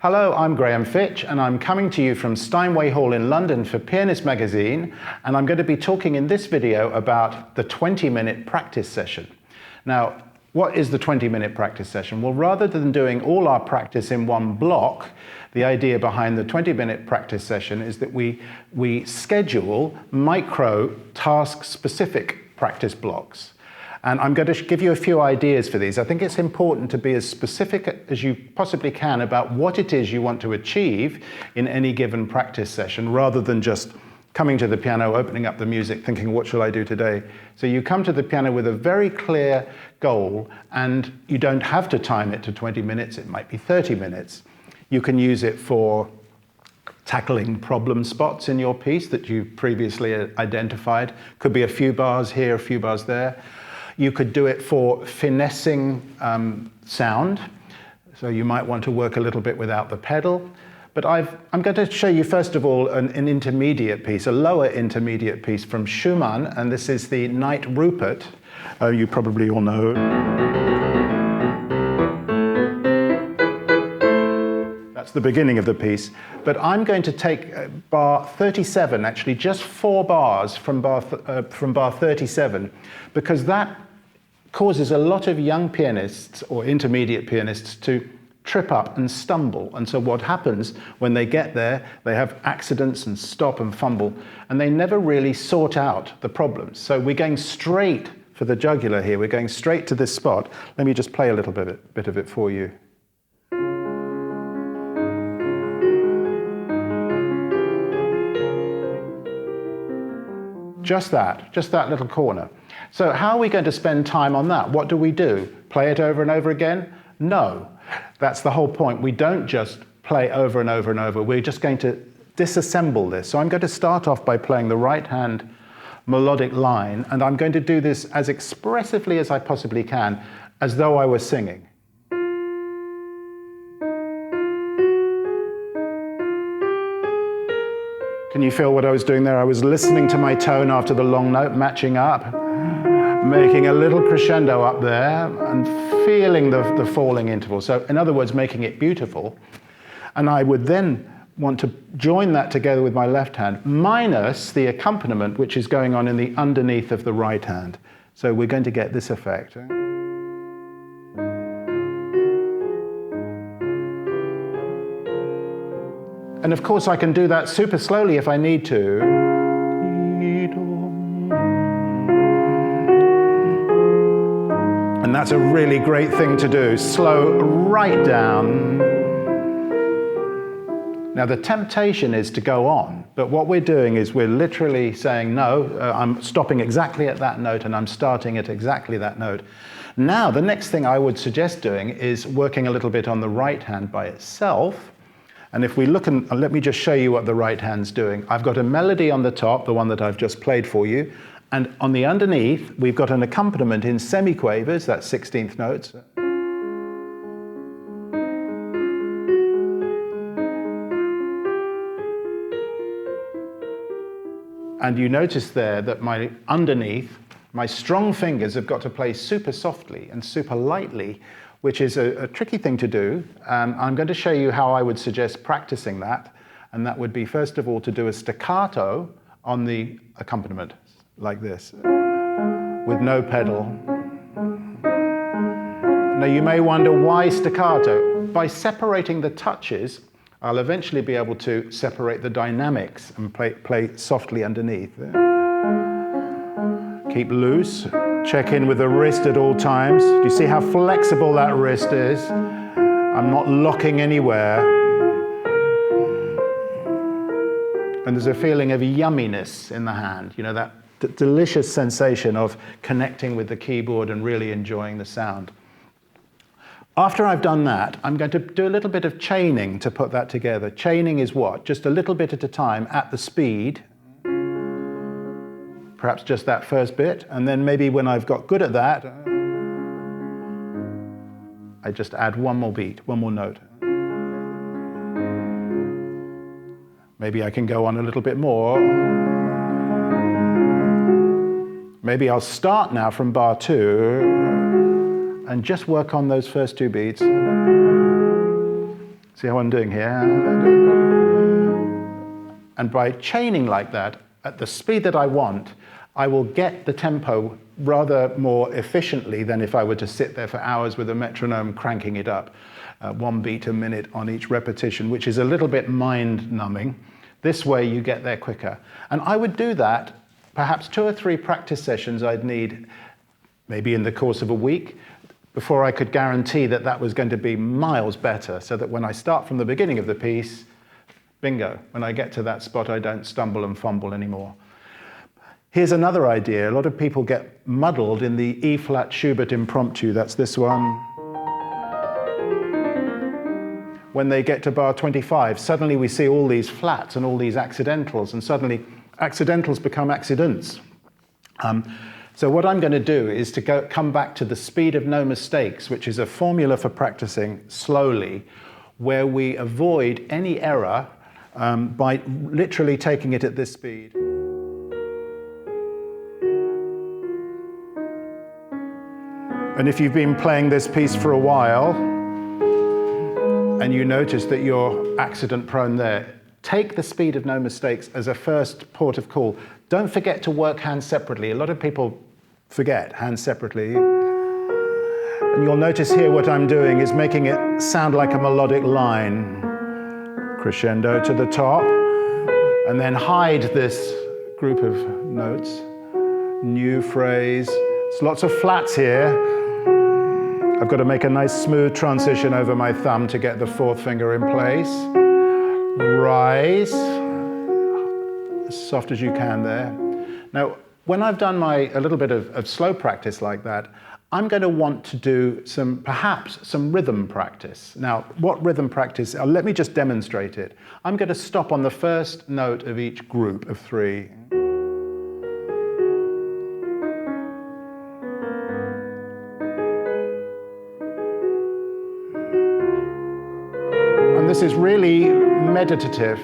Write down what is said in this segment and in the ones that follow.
Hello, I'm Graham Fitch, and I'm coming to you from Steinway Hall in London for Pianist Magazine, and I'm going to be talking in this video about the 20-minute practice session. Now, what is the 20-minute practice session? Well, rather than doing all our practice in one block, the idea behind the 20-minute practice session is that we schedule micro task-specific practice blocks. And I'm going to give you a few ideas for these. I think it's important to be as specific as you possibly can about what it is you want to achieve in any given practice session, rather than just coming to the piano, opening up the music, thinking, what shall I do today? So you come to the piano with a very clear goal, and you don't have to time it to 20 minutes. It might be 30 minutes. You can use it for tackling problem spots in your piece that you previously identified. Could be a few bars here, a few bars there. You could do it for finessing sound, so you might want to work a little bit without the pedal. But I'm going to show you first of all an intermediate piece, a lower intermediate piece from Schumann, and this is the Knight Rupert. You probably all know. That's the beginning of the piece. But I'm going to take bar 37, actually just 4 bars from bar 37, because that causes a lot of young pianists or intermediate pianists to trip up and stumble. And so what happens when they get there, they have accidents and stop and fumble, and they never really sort out the problems. So we're going straight for the jugular here. We're going straight to this spot. Let me just play a little bit of it for you. Just that little corner. So how are we going to spend time on that? What do we do? Play it over and over again? No. That's the whole point. We don't just play over and over and over. We're just going to disassemble this. So I'm going to start off by playing the right hand melodic line, and I'm going to do this as expressively as I possibly can, as though I were singing. Can you feel what I was doing there? I was listening to my tone after the long note, matching up, making a little crescendo up there, and feeling the falling interval. So in other words, making it beautiful. And I would then want to join that together with my left hand, minus the accompaniment which is going on in the underneath of the right hand. So we're going to get this effect. And of course I can do that super slowly if I need to. And that's a really great thing to do. Slow right down. Now the temptation is to go on, but what we're doing is we're literally saying, no, I'm stopping exactly at that note and I'm starting at exactly that note. Now the next thing I would suggest doing is working a little bit on the right hand by itself. And if we look, and let me just show you what the right hand's doing. I've got a melody on the top, the one that I've just played for you, and on the underneath, we've got an accompaniment in semiquavers, that's 16th notes. And you notice there that my underneath, my strong fingers have got to play super softly and super lightly, which is a tricky thing to do. I'm going to show you how I would suggest practicing that. And that would be, first of all, to do a staccato on the accompaniment, like this, with no pedal. Now you may wonder, why staccato? By separating the touches, I'll eventually be able to separate the dynamics and play softly underneath. Keep loose. Check in with the wrist at all times. Do you see how flexible that wrist is? I'm not locking anywhere. And there's a feeling of yumminess in the hand, you know, that delicious sensation of connecting with the keyboard and really enjoying the sound. After I've done that, I'm going to do a little bit of chaining to put that together. Chaining is what? Just a little bit at a time at the speed, perhaps just that first bit, and then maybe when I've got good at that, I just add one more beat, one more note. Maybe I can go on a little bit more. Maybe I'll start now from bar 2 and just work on those first 2 beats. See how I'm doing here? And by chaining like that, at the speed that I want, I will get the tempo rather more efficiently than if I were to sit there for hours with a metronome cranking it up, 1 beat a minute on each repetition, which is a little bit mind-numbing. This way you get there quicker. And I would do that, perhaps 2 or 3 practice sessions I'd need, maybe in the course of a week, before I could guarantee that that was going to be miles better, so that when I start from the beginning of the piece, bingo, when I get to that spot I don't stumble and fumble anymore. Here's another idea. A lot of people get muddled in the E-flat Schubert impromptu, that's this one. When they get to bar 25, suddenly we see all these flats and all these accidentals, and suddenly accidentals become accidents. So what I'm going to do is to come back to the speed of no mistakes, which is a formula for practicing slowly, where we avoid any error by literally taking it at this speed. And if you've been playing this piece for a while, and you notice that you're accident prone there, take the speed of no mistakes as a first port of call. Don't forget to work hands separately. A lot of people forget hands separately. And you'll notice here what I'm doing is making it sound like a melodic line. Crescendo to the top, and then hide this group of notes. New phrase. There's lots of flats here. I've got to make a nice smooth transition over my thumb to get the 4th finger in place. Rise, as soft as you can there. Now, when I've done a little bit of slow practice like that, I'm going to want to do perhaps some rhythm practice. Now, what rhythm practice? Let me just demonstrate it. I'm going to stop on the first note of each group of 3. This is really meditative.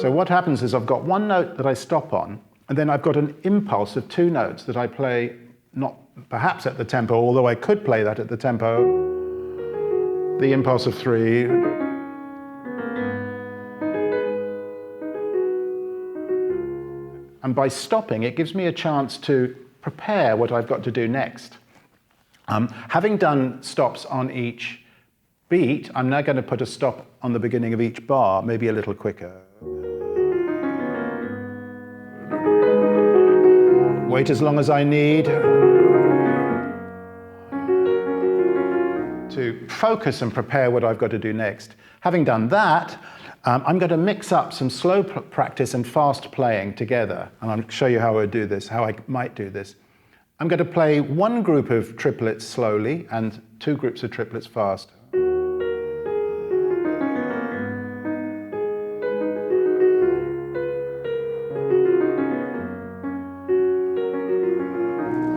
So what happens is I've got one note that I stop on, and then I've got an impulse of 2 notes that I play, not perhaps at the tempo, although I could play that at the tempo, the impulse of 3, and by stopping, it gives me a chance to prepare what I've got to do next. Having done stops on each beat, I'm now going to put a stop on the beginning of each bar, maybe a little quicker. Wait as long as I need to focus and prepare what I've got to do next. Having done that, I'm going to mix up some slow practice and fast playing together, and I'll show you how I do this, how I might do this. I'm going to play 1 group of triplets slowly and 2 groups of triplets fast.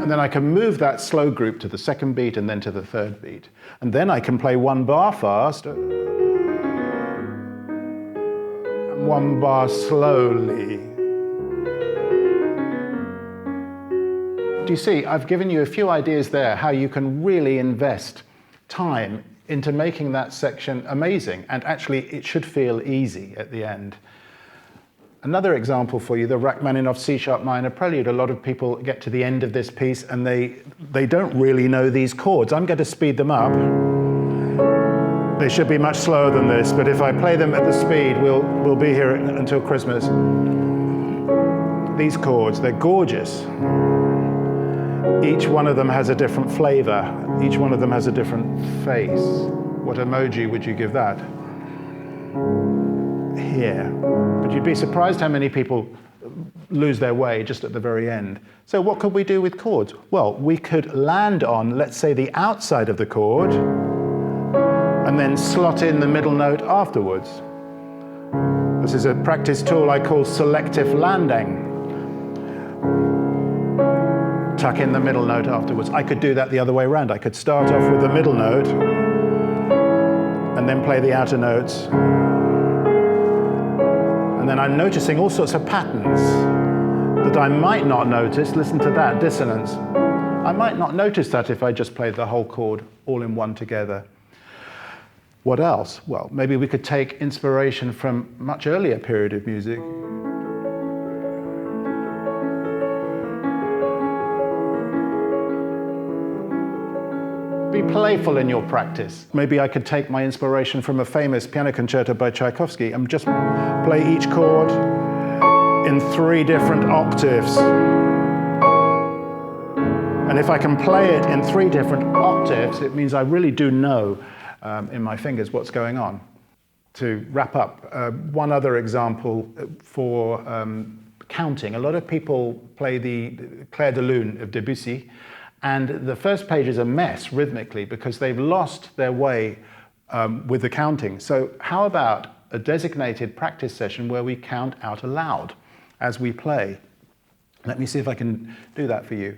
And then I can move that slow group to the 2nd beat and then to the 3rd beat. And then I can play 1 bar fast and 1 bar slowly. Do you see, I've given you a few ideas there how you can really invest time into making that section amazing, and actually it should feel easy at the end. Another example for you, the Rachmaninoff C-sharp minor prelude. A lot of people get to the end of this piece and they don't really know these chords. I'm going to speed them up. They should be much slower than this, but if I play them at the speed, we'll be here until Christmas. These chords, they're gorgeous. Each one of them has a different flavor. Each one of them has a different face. What emoji would you give that? here. But you'd be surprised how many people lose their way just at the very end. So what could we do with chords? Well, we could land on, let's say, the outside of the chord, and then slot in the middle note afterwards. This is a practice tool I call selective landing. Tuck in the middle note afterwards. I could do that the other way around. I could start off with the middle note and then play the outer notes. And then I'm noticing all sorts of patterns that I might not notice. Listen to that dissonance. I might not notice that if I just played the whole chord all in one together. What else? Well, maybe we could take inspiration from a much earlier period of music. Be playful in your practice. Maybe I could take my inspiration from a famous piano concerto by Tchaikovsky and just play each chord in 3 different octaves. And if I can play it in 3 different octaves, it means I really do know in my fingers what's going on. To wrap up, one other example for counting. A lot of people play the Clair de Lune of Debussy, and the first page is a mess rhythmically because they've lost their way with the counting. So how about a designated practice session where we count out aloud as we play? Let me see if I can do that for you.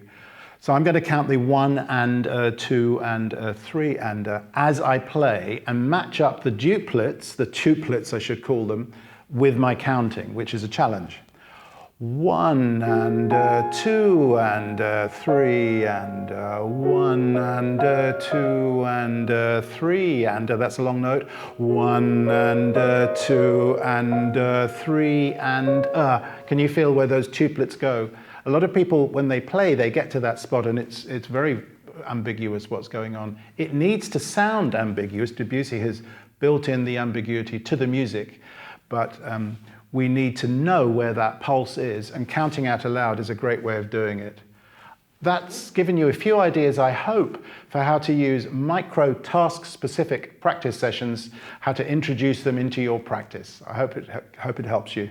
So I'm going to count the 1 and 2 and 3 and as I play and match up the tuplets I should call them, with my counting, which is a challenge. 1 and 2 and 3 and 1 and 2 and 3 and that's a long note. 1 and 2 and 3 and can you feel where those tuplets go? A lot of people, when they play, they get to that spot and it's very ambiguous what's going on. It needs to sound ambiguous. Debussy has built in the ambiguity to the music, but we need to know where that pulse is, and counting out aloud is a great way of doing it. That's given you a few ideas, I hope, for how to use micro task-specific practice sessions, how to introduce them into your practice. I hope it helps you.